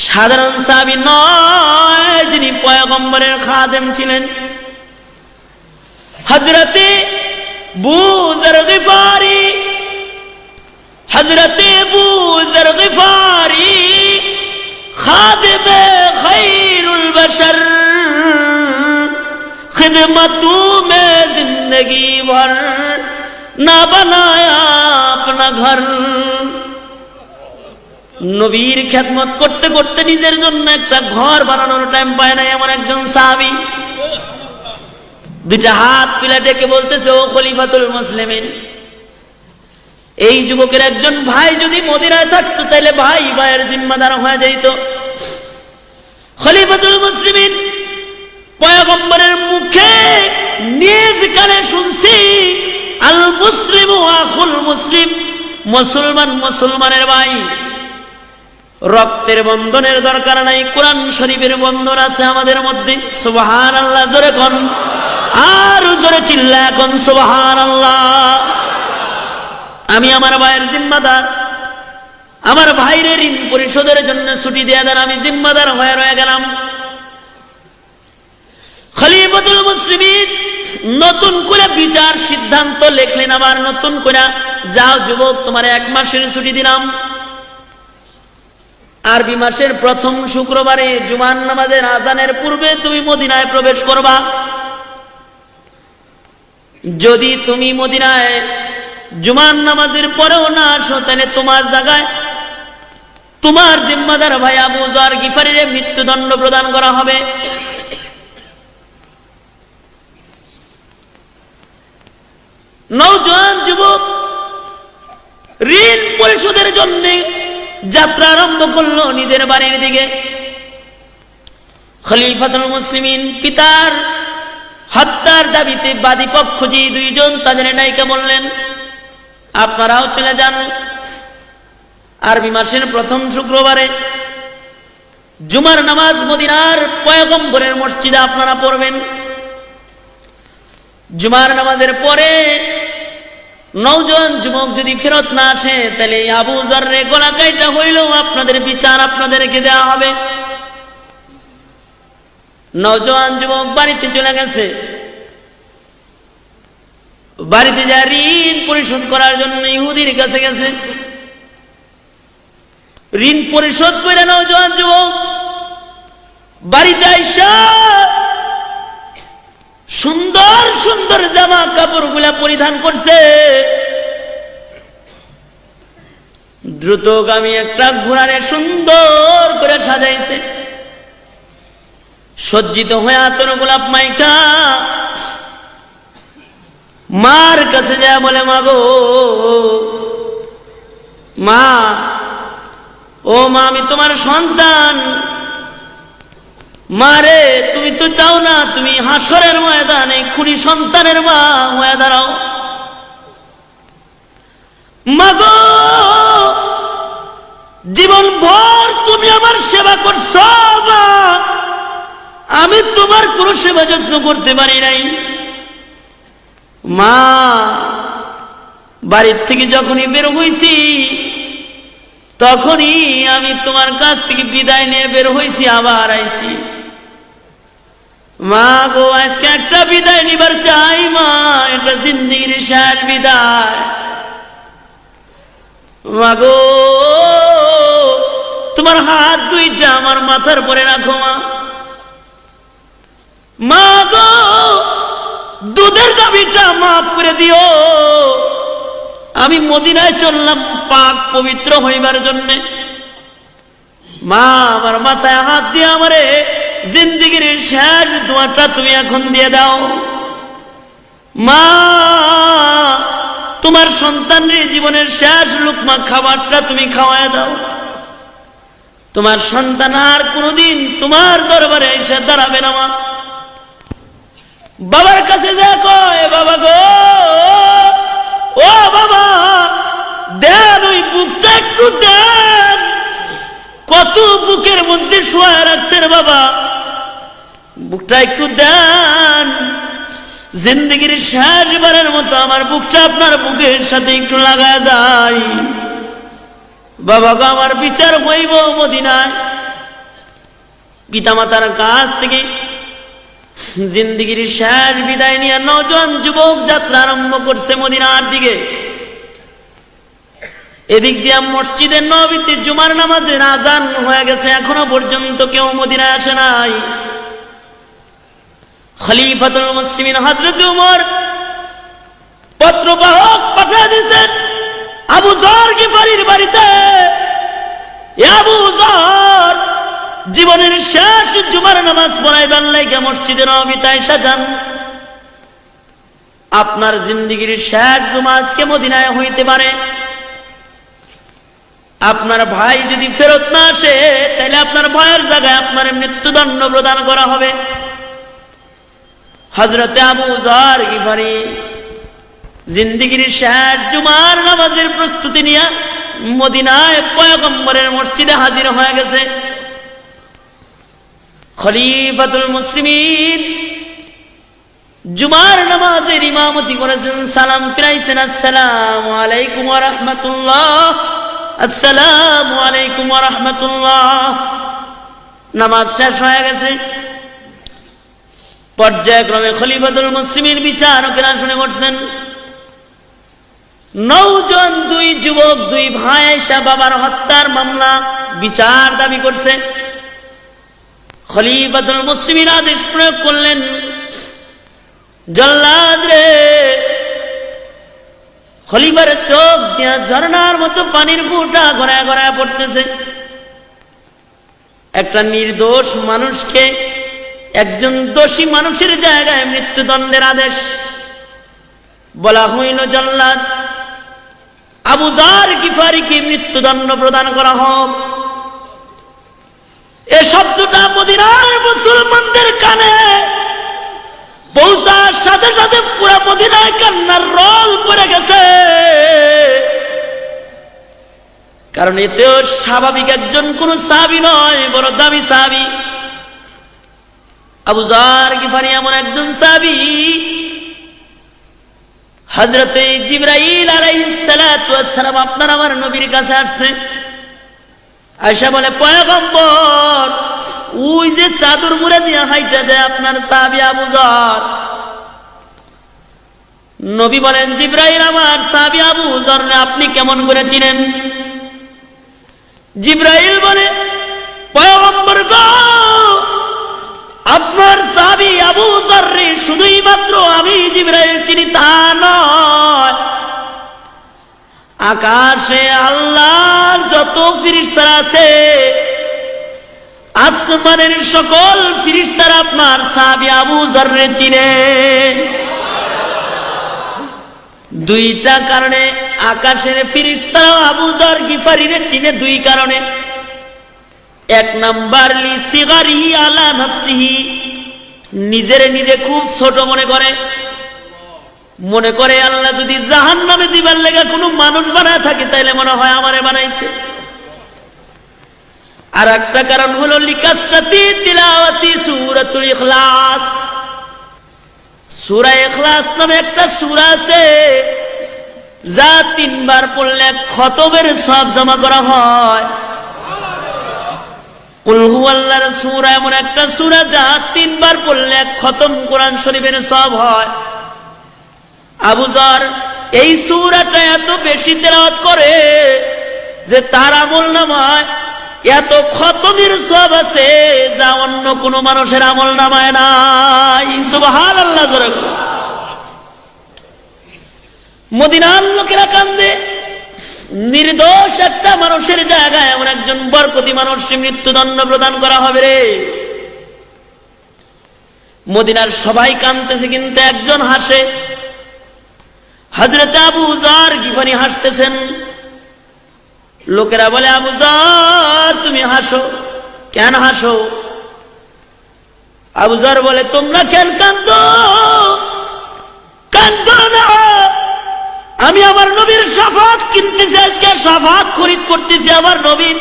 সাধারণ সাহাবী নয়, যিনি পয়গম্বরের খাদেম ছিলেন। হযরতে আবু যর গিফারি, হযরতে আবু যর গিফারি খাদেমে খায়রুল বশর, खिदमतू में जिंदगी भर ना बनाया अपना घर। নবীর খেদমত করতে করতে নিজের জন্য একটা ঘর বানানোর টাইম পায় না এমন একজন সাহাবী দুইটা হাত তুলে ডেকে বলতেছে, ও খলিফাতুল মুসলিমিন, এই যুবকের একজন ভাই যদি মদিনায় থাকতো তাহলে ভাই ভাইয়ের জিম্মাদার হয়ে যেত। খলিফাতুল মুসলিমিন পয়গম্বরের মুখে নিজ কানে শুনছি, আল মুসলিমু আখুল মুসলিম, মুসলমান মুসলমানের ভাই। রক্তের বন্ধনের দরকার নাই, কোরআন শরীফের বন্ধন আছে আমাদের মধ্যে। সুবহানাল্লাহ জোরে কোন, আর জোরে চিল্লায় কোন সুবহানাল্লাহ। আমি আমার ভাইয়ের জিম্মাদার, আমার ভাইরে ঋণ পরিশোধের জন্য ছুটি দিয়ে দেন, আমি জিম্মাদার হয়ে রয়ে গেলাম। খলিফাতুল মুসলিমিন নতুন করে বিচার সিদ্ধান্ত লিখলেন, আবার নতুন করে, যাও যুবক, তোমার 1 মাসের ছুটি দিলাম। আরবি মাসের প্রথম শুক্রবারে জুমার নামাজের আজানের পূর্বে তুমি মদিনায় প্রবেশ করবা। যদি তুমি মদিনায় জুমার নামাজের পরেও না আসো, তাহলে তোমার জায়গায় তোমার জিম্মাদার ভাই আবু যর গিফারির মৃত্যুদণ্ড প্রদান করা হবে। নওজোয়ান যুবক ঋণ পরিশোধের জন্য যাত্রা আরম্ভ করলো নিজের বাড়ির দিকে। খলিফাতুল মুসলিমিন পিতার হত্যার দাবিতে বাদী পক্ষ যে দুইজন, তাদের নায়িকা বললেন, আপনারাও চলে যান। আরবি মাসের প্রথম শুক্রবারে জুমার নামাজ মদিনার পয়গম্বরের মসজিদে আপনারা পড়বেন। জুমার নামাজের পরে নওজোয়ান যুবক যদি ফেরত না আসে, তাহলে আবু যররে গলা কাইটা হইলেও আপনাদের বিচার আপনাদেরকে দেওয়া হবে। নওজোয়ান যুবক বাড়িতে চলে গেছে। বাড়িতে যা ঋণ পরিশোধ করার জন্য ইহুদির কাছে গেছে। ঋণ পরিশোধ করে নওজোয়ান যুবক বাড়িতে আইসা সুন্দর সুন্দর জামা কাপড় গুলা পরিধান করছে। দ্রুতগামী একটা ঘোড়ারে সুন্দর করে সাজাইছে, সজ্জিত হয়ে আতর গোলাপ মাইকা মার কাছে যায় বলে, মা গো, মা, ও মা, আমি তোমার সন্তান। মারে, তুমি তো চাও না তুমি হাসরের ময়দানে খুনি সন্তানের মা হয়ে দাঁড়াও। মাগো, জীবন ভর তুমি আমার সেবা করছো, মা, আমি তোমার কোনো সেবা যত্ন করতে পারি নাই। মা, বাড়ির থেকে যখনই বের হইছি তখনই আমি তোমার কাছ থেকে বিদায় নিয়ে বের হইছি, আবার আইছি। মা গো, আজকে একটা বিদায় নিবার চাই মা, এটা জিন্দেগির শেষ বিদায়। মা গো, তোমার হাত দুইটা আমার মাথার পরে রাখো মা। মা গো, দুধের দাবিটা মাফ করে দিও। আমি মদিনায় চললাম পাক পবিত্র হইবার জন্যে। মা, আমার মাথায় হাত দিয়ে আমারে জিন্দেগির শেষ দোয়াটা তুমি এখন দিয়ে দাও। মা, তোমার সন্তানের জীবনের শেষ লুকমা খাবারটা তুমি খাওয়ায় দাও। তোমার সন্তান আর কোনোদিন তোমার দরবারে এসে দাঁড়াবে না। মা, বাবার কাছে যা কয়, বাবা গো, ও বাবা, দেন ওই বুকটা একটু দেন। কত বুকের মধ্যে শোয়া রাখছেন বাবা, বুকটা একটু দেন। জিন্দেগির শেষবারের মতো আমার বুকটা আপনার বুকের সাথে একটু লাগায় যায়। বাবা গো, আমার বিচার হইব মদিনায়, পিতামাতার কাছ থেকে জিন্দেগির শেষ বিদায় নিয়ে নওজোয়ান যুবক যাত্রা আরম্ভ করছে মদিনার দিকে। এদিক দিয়ে মসজিদের নববীতে জুমার নামাজের আজান হয়ে গেছে, এখনো পর্যন্ত কেউ মদিনায় আসে নাই। খলিফাতুল মুসলিমিন হযরত উমর পত্রবাহক পাঠিয়ে দিয়েছেন আবু যর গিফারির বাড়িতে। আবু যর জীবনের শেষ জুমার নামাজ পড়াইবার লাইগা মসজিদে নববীতে আইসা যান। আপনার জিন্দেগির শেষ জুমা আজকে মদিনায় হইতে পারে। আপনার ভাই যদি ফেরত না আসে তাহলে আপনার ভাইয়ের জায়গায় আপনার মৃত্যুদণ্ড প্রদান করা হবে। হযরতে আবু যর গিফারি জিন্দেগির শেষ জুমার নামাজের প্রস্তুতি নিয়ে মদিনায় পয়গম্বরের মসজিদে হাজির হয়ে গেছে। খলিফাতুল মুসলিমিন জুমার নামাজের ইমামতি করেছেন, সালাম ফিরাইছেন, আসসালামু আলাইকুম ওয়া রাহমাতুল্লাহ, আসসালামু আলাইকুম ওয়া রাহমাতুল্লাহ। নামাজ শেষ হয়ে গেছে। পর্যায়ক্রমে খলিফাতুল মুসলিমিন বিচারকেরা শুনে করছেন। নওজোয়ান দুই যুবক, দুই ভাই এসে বাবার হত্যার মামলা বিচার দাবি করছে। খলিফাতুল মুসলিমিন আদেশ প্রয়োগ করলেন, জল্লাদ রে। খলিফার চোখ দিয়া ঝর্ণার মতো পানির ফোঁটা গড়ায় গড়ায় পড়তেছে। একটা নির্দোষ মানুষকে একজন দোষী মানুষের জায়গায় মৃত্যুদণ্ডের আদেশ। বলা হইল, জল্লাদ আবু যর গিফারিকে মৃত্যুদণ্ড প্রদান করা হোক। এ শব্দটা মদিনার মুসলমানদের কানে পৌঁছার সাথে সাথে পুরা মদিনায় কান্নার রোল পড়ে গেছে। কারণ এতেও স্বাভাবিক একজন কোন সাহাবী নয়, বড় দামি সাহাবী। আবু যর গিফারি এমন একজন সাহাবী, হযরতে জিবরাইল আলাইহিস সালাতু ওয়াস সালাম আপনার আমার নবীর কাছে আসছে। আয়েশা বলে, পয়গম্বর ওই যে চাদর মুড়ে দিয়ে হাইটা যায় আপনার সাহাবী আবু যর। নবী বলেন, জিবরাইল আমার সাহাবী আবু যর আপনি কেমন করে চিনেন? জিবরাইল বলে, পয়গম্বর গো, আপনার সাহাবী আবু যর শুধুই মাত্র আমি জিবরাইল চিনি তা নয়, আকাশে আল্লাহর যত ফেরেশতারা আছে, আসমানের সকল ফেরেশতারা আপনার সাহাবী আবু যর চিনে। দুইটা কারণে আকাশের ফেরেশতারা আবু যর গিফারিরে চিনে, দুই কারণে। এক নাম্বার, লি সিগারিহি আলা নাফসিহি, নিজের নিজে খুব ছোট মনে করে আল্লাহ যদি জাহান্নামে দিবার লেগে কোনো মানুষ বানায় থাকে তাইলে মনে হয় আমারে বানাইছে। আর একটা কারণ হলো লিকাসরাতি তিলাওয়াতি সূরাতুল ইখলাস। সূরা ইখলাস নামে একটা সূরা আছে, যা 3 বার পড়লে খতমের সওয়াব জমা করা হয়। কুল হুয়াল্লাহর সূরা এমন একটা সূরা যা 3 বার পড়লে খতম কোরআন শরীফের সওয়াব হয়। আবু যর এই সূরাটা এত বেশি তেলাওয়াত করে যে তার আমলনামায় এত খতমের সওয়াব আছে যা অন্য কোন মানুষের আমলনামায় নাই। সুবহানাল্লাহ। জোরে মদিনার লোকেরা কান্দে, নির্দোষ একটা মানুষের জায়গায় এমন একজন বরকতি মানুষ মৃত্যুদণ্ড প্রদান করা হবে রে। মদিনার সবাই কাঁদতেছে, কিন্তু একজন হাসে। হযরত আবু যর গিফারি হাসতেছেন। লোকেরা বলে, আবু যর তুমি হাসো, কেন হাসো? আবু যর বলে, তোমরা কেন কাঁদো? কাঁদো না, আমি আমার নবীর শাফাত কিনতেছি, আজকে শাফাত খরিদ করতেছি আমার নবীর।